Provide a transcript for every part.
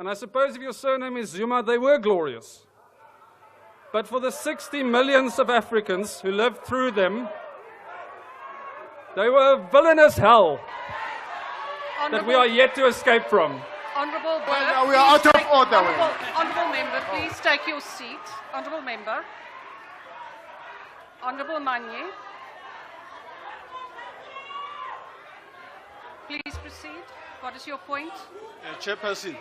And I suppose if your surname is Zuma, they were glorious. But for the 60 million South Africans who lived through them, they were a villainous hell that we are yet to escape from. Honourable Burke, Well, we are out of order. Honourable Member, please take your seat. Honourable Member. Honourable Manye. Please proceed. What is your point? Chairperson,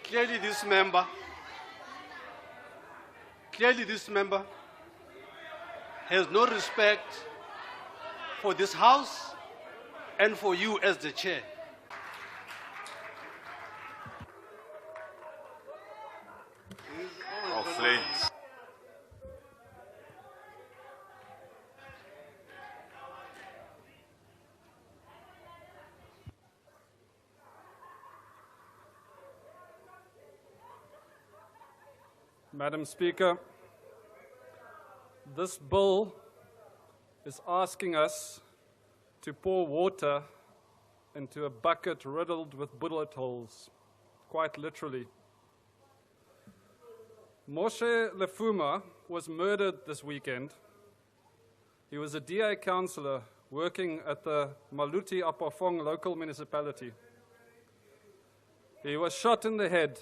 clearly this member has no respect for this House and for you as the chair. Oh, flames. Madam Speaker, this bill is asking us to pour water into a bucket riddled with bullet holes, quite literally. Moyane Jacob was murdered this weekend. He was a DA councillor working at the Maluti Apofong local municipality. He was shot in the head,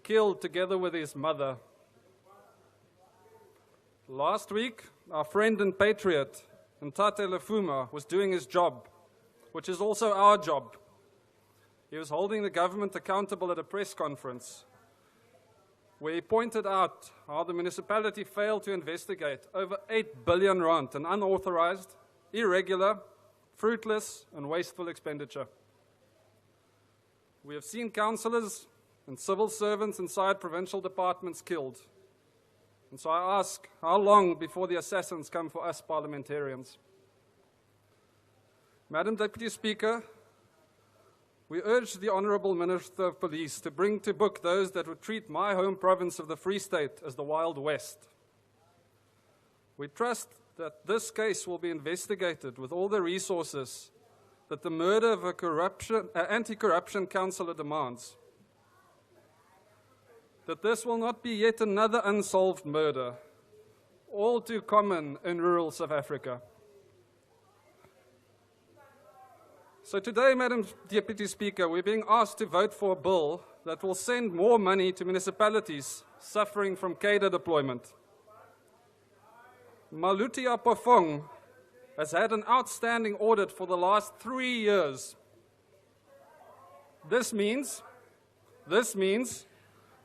killed together with his mother. Last week, our friend and patriot, Ntate Lefuma, was doing his job, which is also our job. He was holding the government accountable at a press conference where he pointed out how the municipality failed to investigate over 8 billion rand in unauthorized, irregular, fruitless and wasteful expenditure. We have seen councillors and civil servants inside provincial departments killed. And so I ask, how long before the assassins come for us parliamentarians? Madam Deputy Speaker, we urge the Honourable Minister of Police to bring to book those that would treat my home province of the Free State as the Wild West. We trust that this case will be investigated with all the resources that the murder of a anti-corruption councillor demands. That this will not be yet another unsolved murder, all too common in rural South Africa. So today, Madam Deputy Speaker, we're being asked to vote for a bill that will send more money to municipalities suffering from cadre deployment. Maluti Apofong has had an outstanding audit for the last 3 years. This means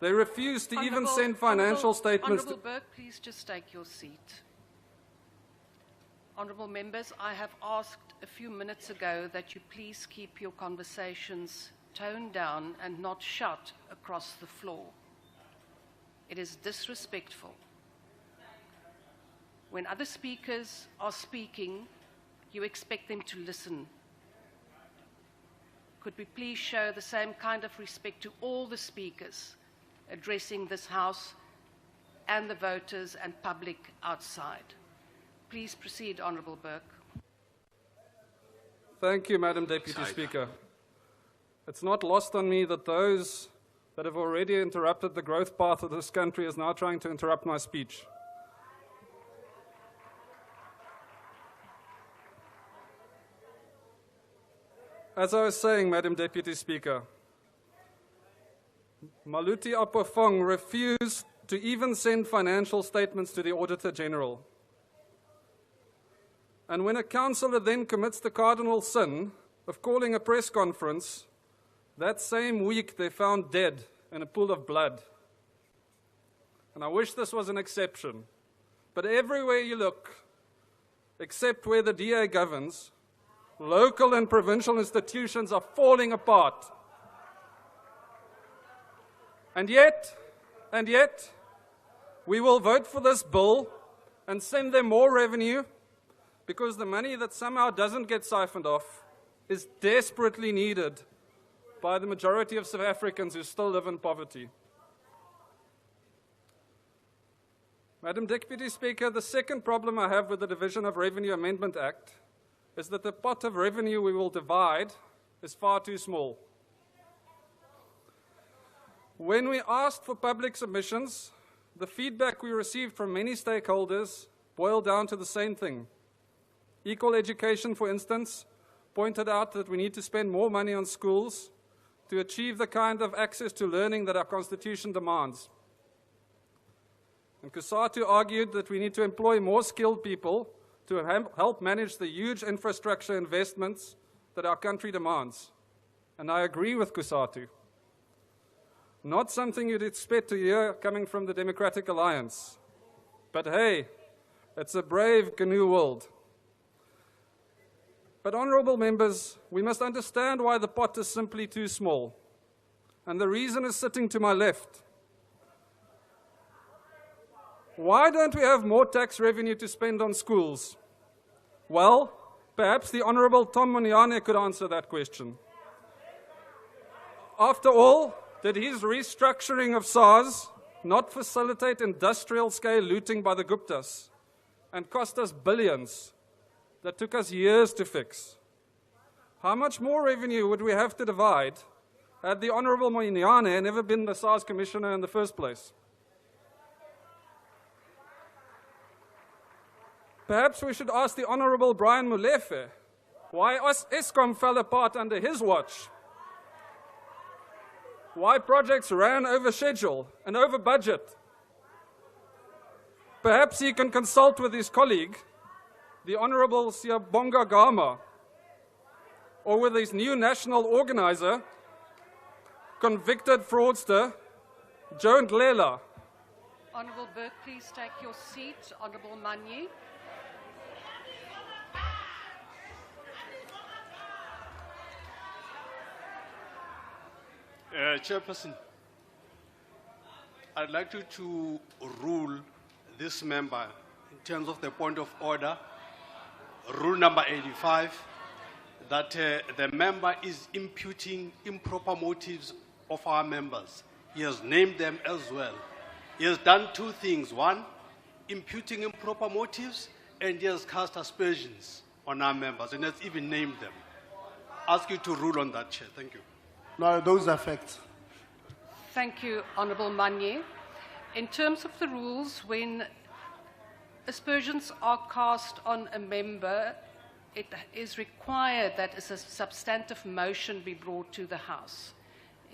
they refuse to even send financial statements. Honourable Burke, please just take your seat. Honourable members, I have asked a few minutes ago that you please keep your conversations toned down and not shout across the floor. It is disrespectful. When other speakers are speaking, you expect them to listen. Could we please show the same kind of respect to all the speakers addressing this House and the voters and public outside? Please proceed, Honourable Burke. Thank you, Madam Deputy Speaker. It's not lost on me that those that have already interrupted the growth path of this country is now trying to interrupt my speech. As I was saying, Madam Deputy Speaker, Maluti Apofong refused to even send financial statements to the Auditor General. And when a councillor then commits the cardinal sin of calling a press conference, that same week they found dead in a pool of blood. And I wish this was an exception, but everywhere you look, except where the DA governs, local and provincial institutions are falling apart. And yet, we will vote for this bill and send them more revenue because the money that somehow doesn't get siphoned off is desperately needed by the majority of South Africans who still live in poverty. Madam Deputy Speaker, the second problem I have with the Division of Revenue Amendment Act is that the pot of revenue we will divide is far too small. When we asked for public submissions, the feedback we received from many stakeholders boiled down to the same thing. Equal Education, for instance, pointed out that we need to spend more money on schools to achieve the kind of access to learning that our Constitution demands. And COSATU argued that we need to employ more skilled people to help manage the huge infrastructure investments that our country demands. And I agree with COSATU. Not something you'd expect to hear coming from the Democratic Alliance. But hey, it's a brave GNU world. But honourable members, we must understand why the pot is simply too small. And the reason is sitting to my left. Why don't we have more tax revenue to spend on schools? Well, perhaps the Honourable Tom Moyane could answer that question. After all, did his restructuring of SARS not facilitate industrial-scale looting by the Guptas and cost us billions that took us years to fix? How much more revenue would we have to divide had the Honourable Moyane never been the SARS Commissioner in the first place? Perhaps we should ask the Honourable Brian Molefe why Eskom fell apart under his watch, why projects ran over schedule and over budget. Perhaps he can consult with his colleague, the Honourable Siyabonga Gama, or with his new national organizer, convicted fraudster, Joe Ndlela. Honourable Burke, please take your seat. Honourable Manyi. Chairperson, I'd like you to rule this member in terms of the point of order, rule number 85, that the member is imputing improper motives of our members. He has named them as well. He has done two things. One, imputing improper motives, and he has cast aspersions on our members, and has even named them. Ask you to rule on that, Chair. Thank you. No, those are facts. Thank you, Honourable Manyi. In terms of the rules, when aspersions are cast on a member, it is required that a substantive motion be brought to the House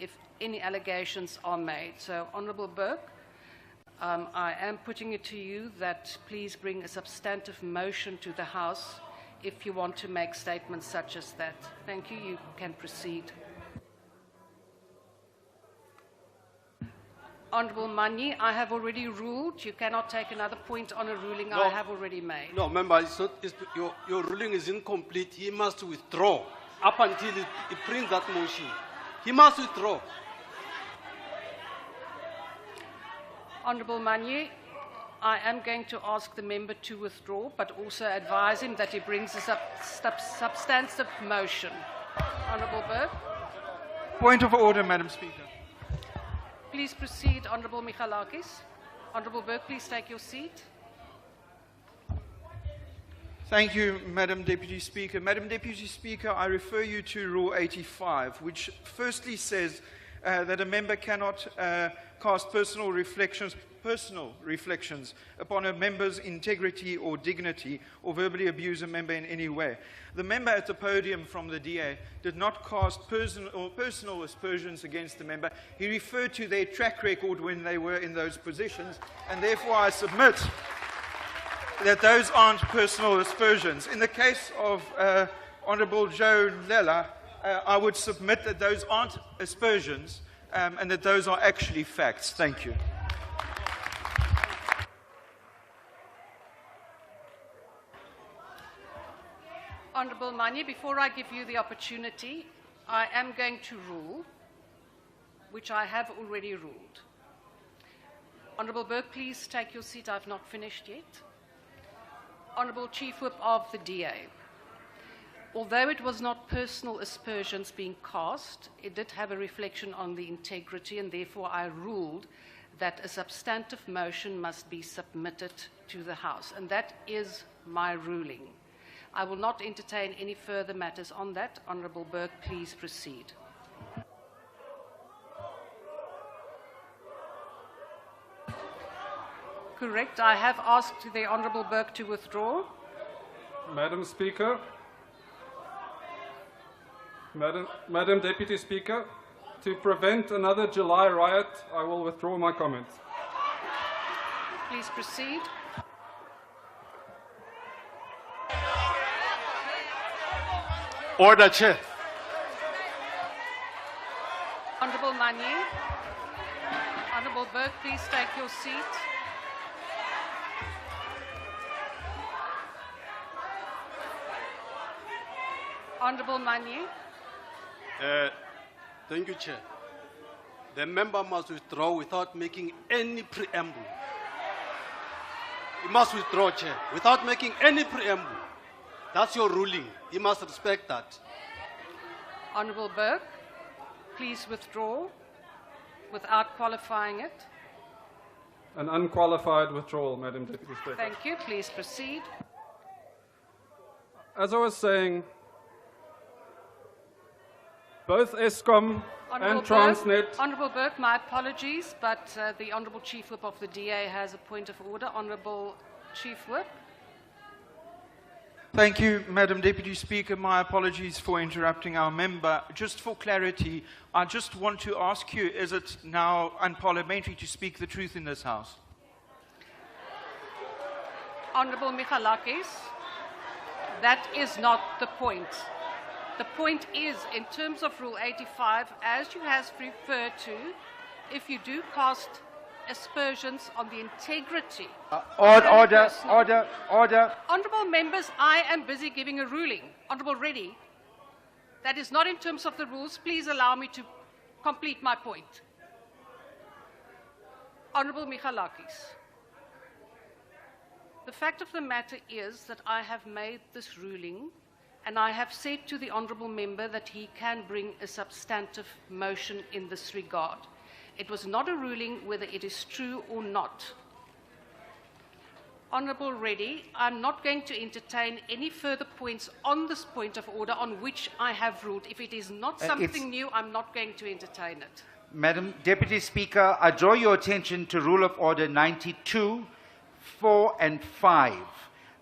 if any allegations are made. So, Honourable Burke, I am putting it to you that please bring a substantive motion to the House if you want to make statements such as that. Thank you. You can proceed. Honourable Manyi, I have already ruled. You cannot take another point on a ruling I have already made. No, member, your ruling is incomplete. He must withdraw up until he brings that motion. He must withdraw. Honourable Manyi, I am going to ask the member to withdraw, but also advise him that he brings a substantive motion. Honourable Burke. Point of order, Madam Speaker. Please proceed, Honourable Michalakis. Honourable Burke, please take your seat. Thank you, Madam Deputy Speaker. Madam Deputy Speaker, I refer you to Rule 85, which firstly says that a member cannot cast personal reflections upon a member's integrity or dignity or verbally abuse a member in any way. The member at the podium from the DA did not cast personal aspersions against the member. He referred to their track record when they were in those positions, and therefore I submit that those aren't personal aspersions. In the case of Honourable Joe Ndlela, I would submit that those aren't aspersions and that those are actually facts. Thank you. Honourable Manyi, before I give you the opportunity, I am going to rule, which I have already ruled. Honourable Burke, please take your seat. I've not finished yet. Honourable Chief Whip of the DA. Although it was not personal aspersions being cast, it did have a reflection on the integrity, and therefore I ruled that a substantive motion must be submitted to the House, and that is my ruling. I will not entertain any further matters on that. Honourable Burke, please proceed. Correct. I have asked the Honourable Burke to withdraw. Madam Speaker, Madam Deputy Speaker, to prevent another July riot, I will withdraw my comment. Please proceed. Order, Chair. Honourable Mani. Honourable Burke, please take your seat. Honourable Mani. Thank you, Chair. The member must withdraw without making any preamble. He must withdraw, Chair, without making any preamble. That's your ruling. You must respect that. Honourable Burke, please withdraw without qualifying it. An unqualified withdrawal, Madam Deputy Speaker. Thank you. Please proceed. As I was saying, both ESCOM and Transnet. Honourable Burke, my apologies, but the Honourable Chief Whip of the DA has a point of order. Honourable Chief Whip. Thank you, Madam Deputy Speaker. My apologies for interrupting our member. Just for clarity, I just want to ask you, is it now unparliamentary to speak the truth in this House? Honourable Michalakis, that is not the point. The point is, in terms of Rule 85, as you have referred to, if you do cast aspersions on the integrity. Order. Honourable members, I am busy giving a ruling. Honourable Reddy, that is not in terms of the rules. Please allow me to complete my point. Honourable Michalakis, the fact of the matter is that I have made this ruling and I have said to the Honourable Member that he can bring a substantive motion in this regard. It was not a ruling whether it is true or not. Honourable Reddy, I'm not going to entertain any further points on this point of order on which I have ruled. If it is not something new, I'm not going to entertain it. Madam Deputy Speaker, I draw your attention to Rule of Order 92, 4 and 5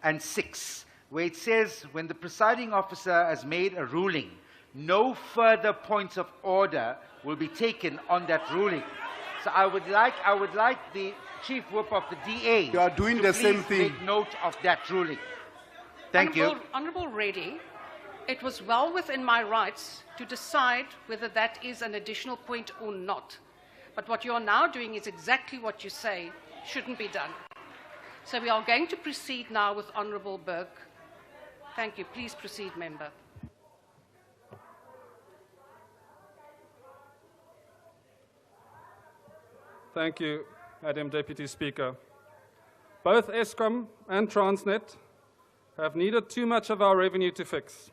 and 6, where it says when the presiding officer has made a ruling, no further points of order will be taken on that ruling. So I would like the Chief Whip of the DA You are doing the same thing. Make note of that ruling. Thank you. Honourable Reddy, it was well within my rights to decide whether that is an additional point or not. But what you are now doing is exactly what you say shouldn't be done. So we are going to proceed now with Honourable Burke. Thank you. Please proceed, Member. Thank you, Madam Deputy Speaker. Both ESCOM and Transnet have needed too much of our revenue to fix.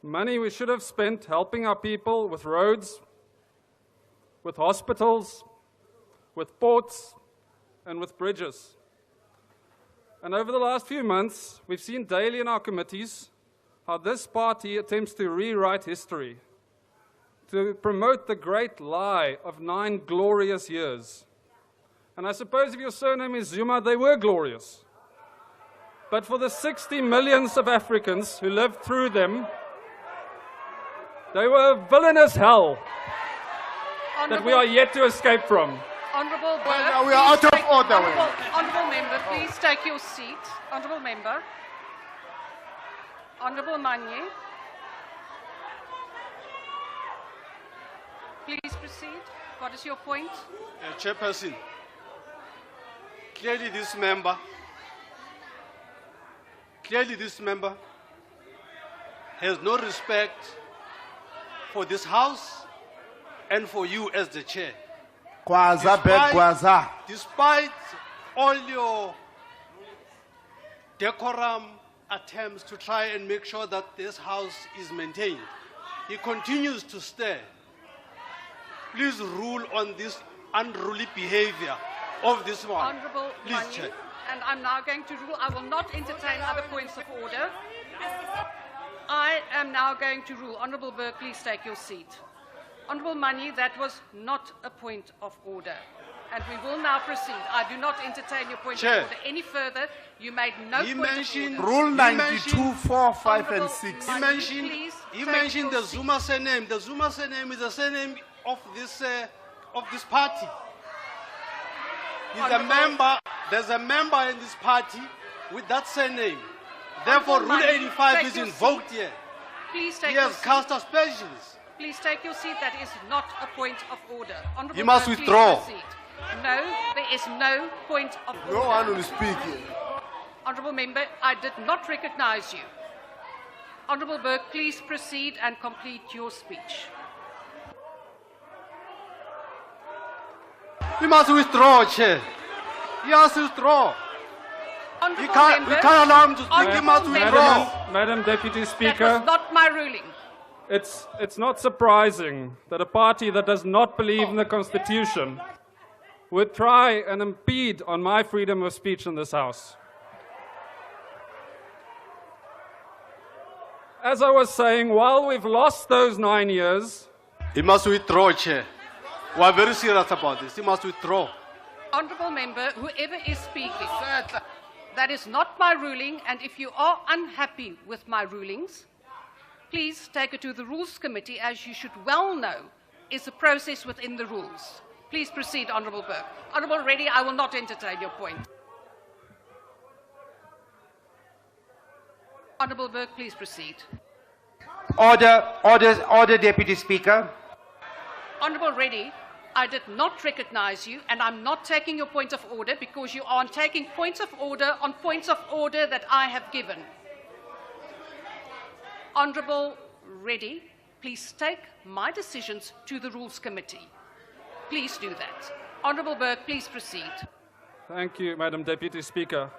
Money we should have spent helping our people with roads, with hospitals, with ports, and with bridges. And over the last few months, we've seen daily in our committees how this party attempts to rewrite history, to promote the great lie of 9 glorious years. And I suppose if your surname is Zuma, they were glorious. But for the 60 millions of Africans who lived through them, they were a villainous hell that we are yet to escape from. Honourable Burke, Well, now we are out of order. Honourable Member, please take your seat. Honourable Member. Honourable Manye. Please proceed. What is your point? Chairperson, clearly this member has no respect for this House and for you as the chair. Kwaza, bed, Kwaza. Despite all your decorum attempts to try and make sure that this House is maintained, he continues to stare. Please rule on this unruly behavior of this one. Honourable Please, Manye, Chair. and I'm now going to rule. I will not entertain other points of order. I am now going to rule. Honourable Burke, please take your seat. Honourable Manye, that was not a point of order. And we will now proceed. I do not entertain your point Chair. of order any further. You made no He point mentioned- of order. Rule You 92, 4, 5, and Honourable 6. He Mike, mentioned, please he take mentioned your the seat. Zuma surname. The Zuma surname is the surname of this party. He's a Honourable- member. There's a member in this party with that surname. Therefore, Honourable Rule Mike, 85 take is your invoked seat. here. Please take He your has seat. cast aspersions. Please take your seat. That is not a point of order. Honourable You must Burke, withdraw. Please proceed. No, there is no point of order. No one will speak here. Honourable Member, I did not recognise you. Honourable Burke, please proceed and complete your speech. You must withdraw, Chair. He has to withdraw. We Honourable can't Member, allow him to speak. He Honourable must Member, withdraw. Madam Deputy that Speaker, was not my ruling. it's not surprising that a party that does not believe in the Constitution would try and impede on my freedom of speech in this House. As I was saying, while we've lost those 9 years, He must withdraw, Chair. We are very serious about this. He must withdraw. Honourable Member, whoever is speaking, that is not my ruling, and if you are unhappy with my rulings, please take it to the Rules Committee, as you should well know is a process within the rules. Please proceed, Honourable Burke. Honourable Reddy, I will not entertain your point. Honourable Burke, please proceed. Order, Deputy Speaker. Honourable Reddy, I did not recognise you, and I'm not taking your point of order because you aren't taking points of order on points of order that I have given. Honourable Reddy, please take my decisions to the Rules Committee. Please do that. Honourable Burke, please proceed. thank you, Madam Deputy Speaker.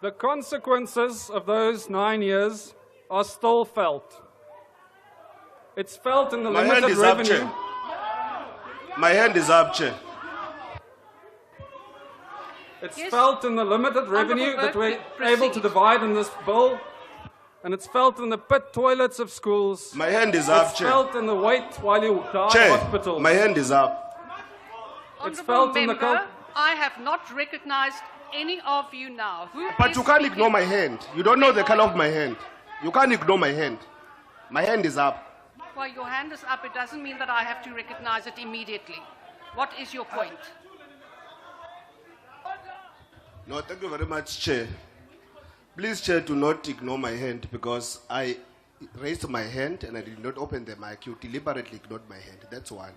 The consequences of those 9 years are still felt. It's felt in the My hand limited is up, revenue. Chair. My hand is up, Chair. It's Yes. felt in the limited revenue that we're able to divide in this bill, and it's felt in the pit toilets of schools. My hand is up, It's Chair. felt in the wait while you die in Chair, hospitals. my hand is up. It's Honourable felt in the Member, I have not recognised any of you now. Who But is you can't speaking? ignore my hand. You don't know the color of my hand. You can't ignore my hand. My hand is up. Well, your hand is up. It doesn't mean that I have to recognise it immediately. What is your point? No, thank you very much, Chair. Please, Chair, do not ignore my hand because I raised my hand and I did not open the mic. You deliberately ignored my hand. That's one.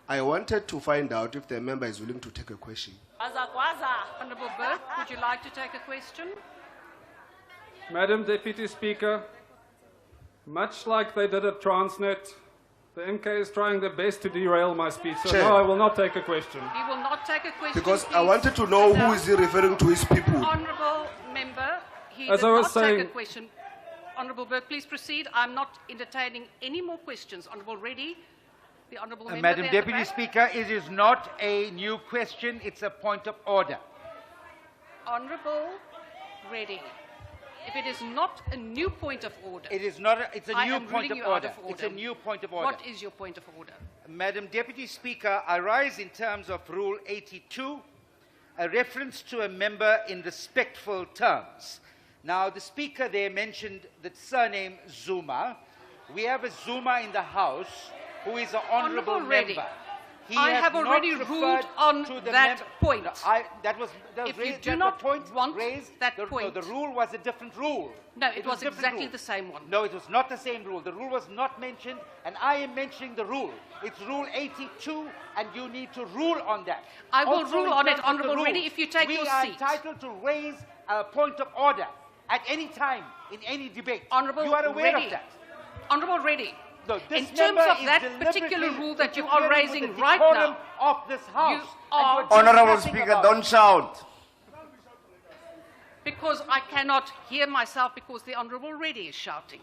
I wanted to find out if the member is willing to take a question. Honourable Burke, would you like to take a question? Madam Deputy Speaker, much like they did at Transnet, the MK is trying their best to derail my speech, so Chair. no, I will not take a question. He will not take a question. Because I please. wanted to know Sit who down. is he referring to his people. Honourable Member, he As did I was not saying- take a question. Honourable Burke, please proceed. I'm not entertaining any more questions. Honourable Reddy, the Honourable Member Madam there at the Deputy back. Speaker, it is not a new question, it's a point of order. Honourable Reddy, if it is not a new point of order, It is not, it's a I new am point ruling of you out order. of It's a order. new point of order. what is your point of order? Madam Deputy Speaker, I rise in terms of Rule 82, a reference to a member in respectful terms. Now, the Speaker there mentioned the surname Zuma. We have a Zuma in the House who is an honourable Honourable Reddy, member. He I has have not already referred ruled on to the that member- point. No, that was If you raised, do that not the point want raised, that no, point- the rule was a different rule. No, it was a different exactly rule. the same one. No, it was not the same rule. The rule was not mentioned, and I am mentioning the rule. It's Rule 82, and you need to rule on that. I will Also, rule in on it, terms of the Honourable rules, Reddy, if you take your We are seat. entitled to raise a point of order at any time in any debate. Honourable You are aware Reddy, of that. Honourable Reddy, No, this in terms member of is that deliberately particular rule that you are interfering with raising the right decorum now, of this House. are- and you're doing Honorable nothing Speaker, about it. don't shout. because I cannot hear myself because the Honourable Reddy is shouting.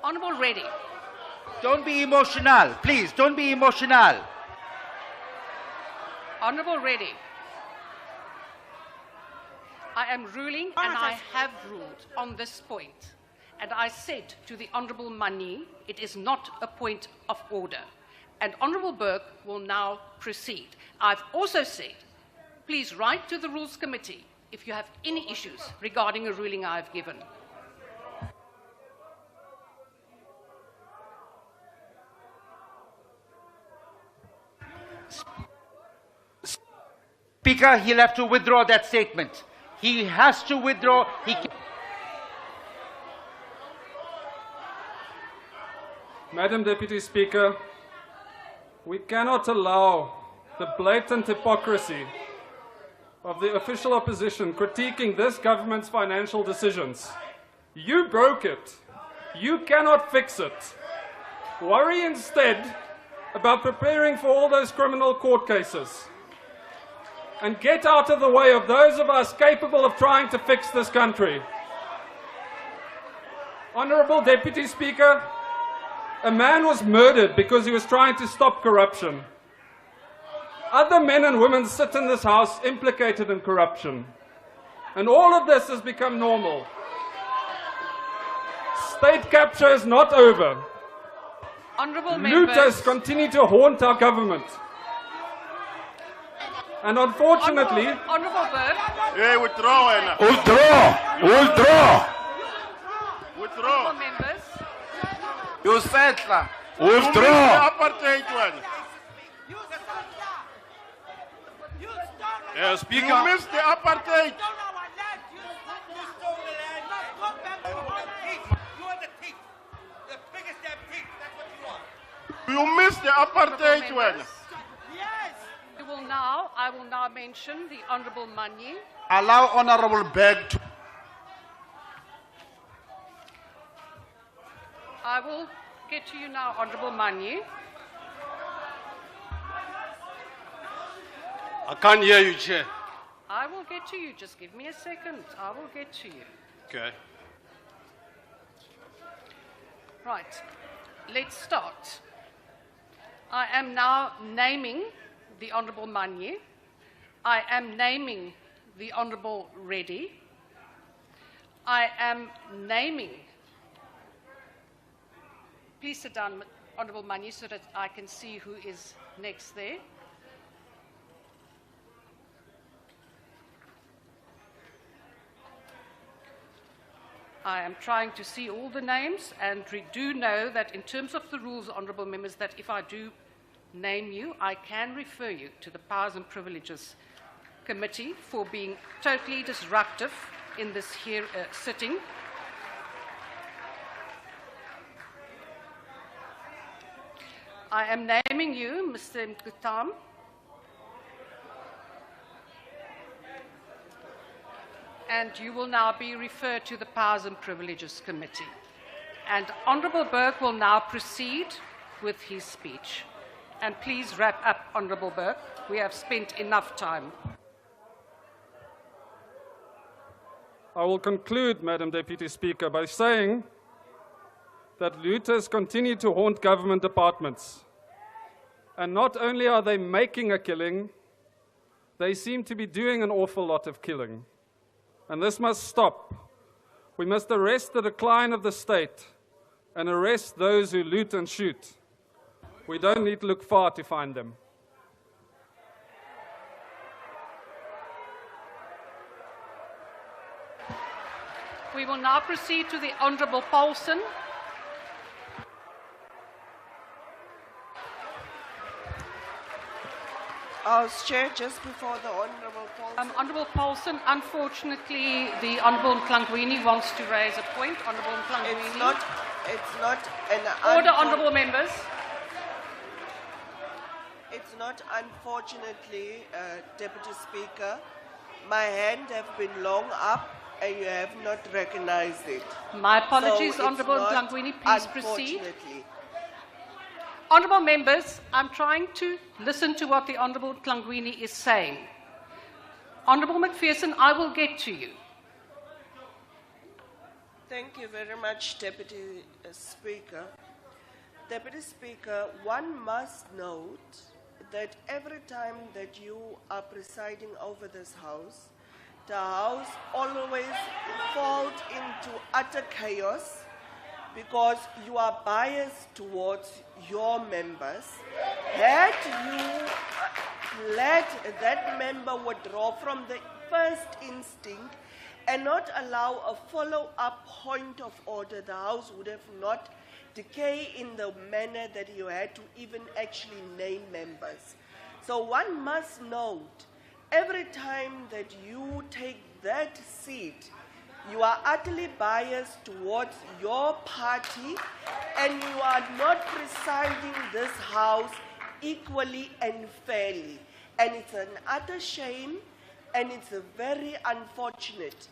Honourable Reddy, Don't be emotional, please. Don't be emotional. Honourable Reddy, I am ruling and I have ruled on this point. And I said to the Honourable Mani, it is not a point of order. And Honourable Burke will now proceed. I've also said, please write to the Rules Committee if you have any issues regarding a ruling I've given. Speaker, he'll have to withdraw that statement. He has to withdraw. Madam Deputy Speaker, we cannot allow the blatant hypocrisy of the official opposition critiquing this government's financial decisions. You broke it. You cannot fix it. Worry instead about preparing for all those criminal court cases. And get out of the way of those of us capable of trying to fix this country. Honourable Deputy Speaker, a man was murdered because he was trying to stop corruption. Other men and women sit in this House implicated in corruption. And all of this has become normal. State capture is not over. Honourable members. Looters continue to haunt our government. And unfortunately, Honourable Burke. Hey, withdraw, Anna. Honourable members. You settler. Withdraw. Apartheid one. Speaker. You missed the apartheid. You missed the apartheid one. I will now mention the Honourable Moyane. Allow Honourable Burke to. I will get to you now, Honourable Moyane. I can't hear you, Chair. I will get to you. Just give me a second. I will get to you. Okay. Right. Let's start. I am now naming the Honourable Moyane. I am naming the Honourable Reddy. I am naming. Please sit down, Honourable Moyane, so that I can see who is next there. I am trying to see all the names, and we do know that in terms of the rules, Honourable Members, that if I do name you, I can refer you to the Powers and Privileges Committee for being totally disruptive in this here sitting. I am naming you, Mr. Mkutam. And you will now be referred to the Powers and Privileges Committee. And Honourable Burke will now proceed with his speech. And please wrap up, Honourable Burke. We have spent enough time. I will conclude, Madam Deputy Speaker, by saying that looters continue to haunt government departments. And not only are they making a killing, they seem to be doing an awful lot of killing. And this must stop. We must arrest the decline of the state and arrest those who loot and shoot. We don't need to look far to find them. We will now proceed to the Honourable Paulson. Chair, just before the Honourable Paulson. Honourable Paulson, unfortunately, the Honourable Mklangwini wants to raise a point. Honourable Mklangwini. It's not an Order, Honourable Members. It's not unfortunately, Deputy Speaker. My hand have been long up and you have not recognized it. My apologies, So Honourable it's not Mklangwini. Please proceed. unfortunately. Honourable Members, I'm trying to listen to what the Honourable Mklangwini is saying. Honourable McPherson, I will get to you. Thank you very much, Deputy Speaker. Deputy Speaker, one must note that every time that you are presiding over this House, the House always falls into utter chaos because you are biased towards your members. Had you let that member withdraw from the first instinct and not allow a follow-up point of order, the House would have not decayed in the manner that you had to even actually name members. So one must note, every time that you take that seat, you are utterly biased towards your party and you are not presiding this House equally and fairly. And it's an utter shame and it's very unfortunate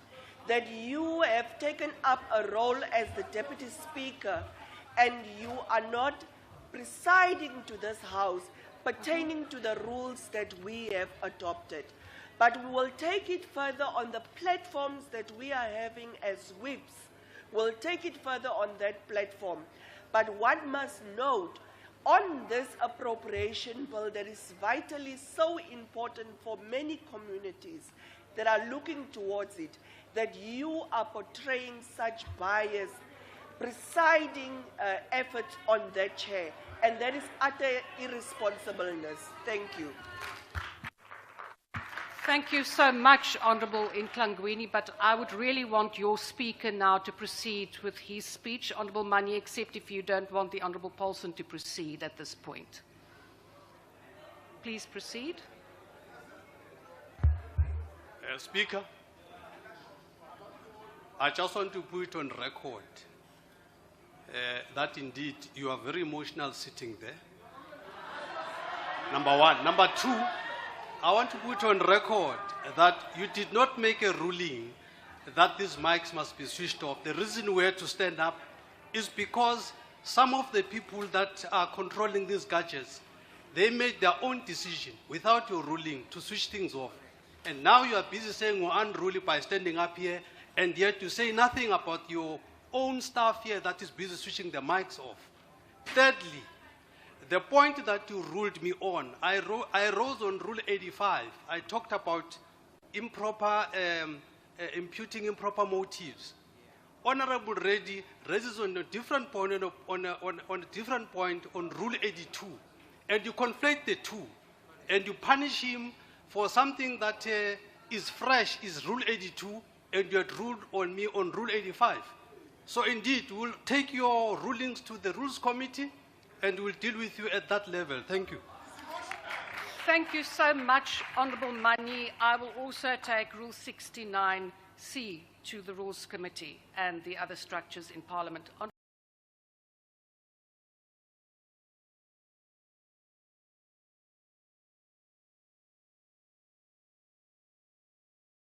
that you have taken up a role as the Deputy Speaker and you are not presiding to this House pertaining to the rules that we have adopted. But we will take it further on the platforms that we are having as whips. We'll take it further on that platform. But one must note, on this appropriation bill that is vitally so important for many communities that are looking towards it, that you are portraying such bias, presiding efforts on that chair. And that is utter irresponsibleness. Thank you. Thank you so much, Honourable Nklangwini, but I would really want your speaker now to proceed with his speech. Honourable Mani, except if you don't want the Honourable Paulson to proceed at this point. Please proceed. Speaker, I just want to put on record that indeed you are very emotional sitting there. Number one. Number two, I want to put on record that you did not make a ruling that these mics must be switched off. The reason we had to stand up is because some of the people that are controlling these gadgets, they made their own decision without your ruling to switch things off. And now you are busy saying we're unruly by standing up here, and yet you say nothing about your own staff here that is busy switching the mics off. Thirdly, the point that you ruled me on, I rose on Rule 85. I talked about improper, imputing improper motives. Honorable Reddy raises on a different point on a different point on Rule 82, and you conflate the two, and you punish him for something that is fresh, is Rule 82, and you had ruled on me on Rule 85. So indeed, we'll take your rulings to the Rules Committee, and we'll deal with you at that level. Thank you. Thank you so much, Honourable Mani. I will also take Rule 69C to the Rules Committee and the other structures in Parliament.